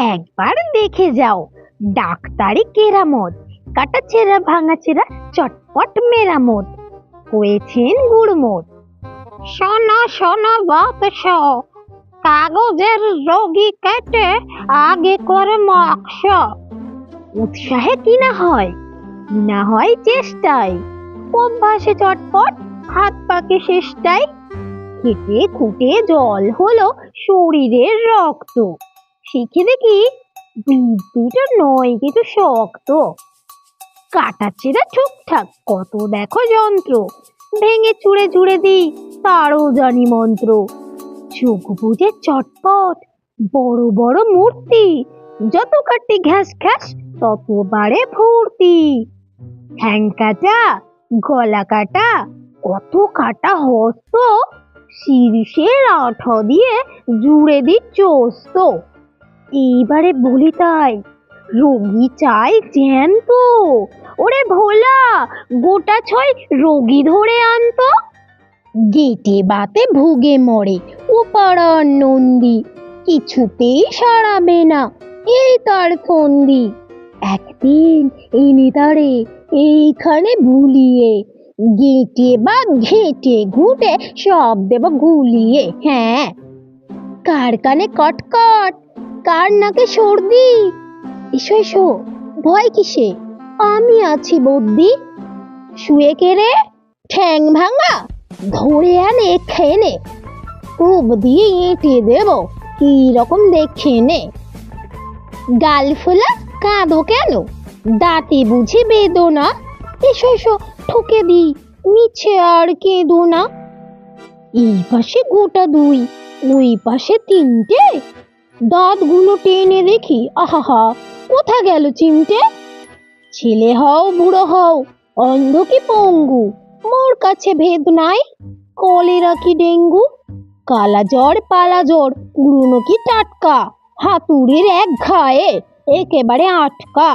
একবার দেখে যাও, ডাক্তারি কেরামত, কাটাছেঁড়া ভাঙাচেরা চটপট মেরামত, হয়েছেন গুড়মোট। শোনো শোনো বৎস, কাগজের রোগী কেটে আগে করে মক্ষ। উৎসাহে কিনা হয়, না হয় চেষ্টায়, অভ্যাসে চটপট, হাত পাকে শেষটাই। খেটে খুঁটে জল হলো শরীরের রক্ত, শিখে দেখি বিদ্যুৎ নয় কিছু শক্ত। কাটাছেঁড়া ঠিকঠাক কত দেখো যন্ত্র, ভেঙে চুড়ে জুড়ে দিই তারও জানি মন্ত্র। চোখ বুঝে চটপট, বড় বড় মূর্তি, যত কাটি ঘ্যাস ঘ্যাস তত বাড়ে ফুর্তি। ঠ্যাং কাটা, গলা কাটা, কত কাটা হস্ত, শীর্ষের আঠা দিয়ে জুড়ে দিই চোস্ত। এইবারে বলি তাই, রোগী চাই জ্যান্ত, ওরে ভোলা গোটা ছয় রোগী ধরে আনতো। গেটে বাতে ভুগে মরে ও পাড়ার নন্দী, কিছুতেই সারাবে না এই তার ফন্দি। একদিন এনে তারে এইখানে ভুলিয়ে, গেটে বা ঘেটে ঘুটে সব দেব গুলিয়ে। হ্যাঁ, কার কানে কটকট, কার নাকে সর্দি, এসো এসো ভয় কিসে, আমি আছি বদ্যি। শুয়ে কেড়ে ঠ্যাং ভাঙা, ধরে আনে খেনে, টুপ দিয়ে এঁটে দেব কি রকম দেখে নে। গাল ফোলা কাঁদো কেন, দাঁতে বুঝি বেদনা, এসো এসো ঠুকে দি মিছে আর কেঁদো না। এই পাশে গোটা দুই, ওই পাশে তিনটে, দাঁতগুলো টেনে দেখি আহা কোথা গেল চিমটে। ছেলে হও বুড়ো হও, অন্ধ কি পঙ্গু, মোর কাছে ভেদ নাই, কলেরা কি ডেঙ্গু, কালা জ্বর পালা জ্বর, পুরনো কি টাটকা, হাতুড়ির এক ঘায়ে একেবারে আটকা।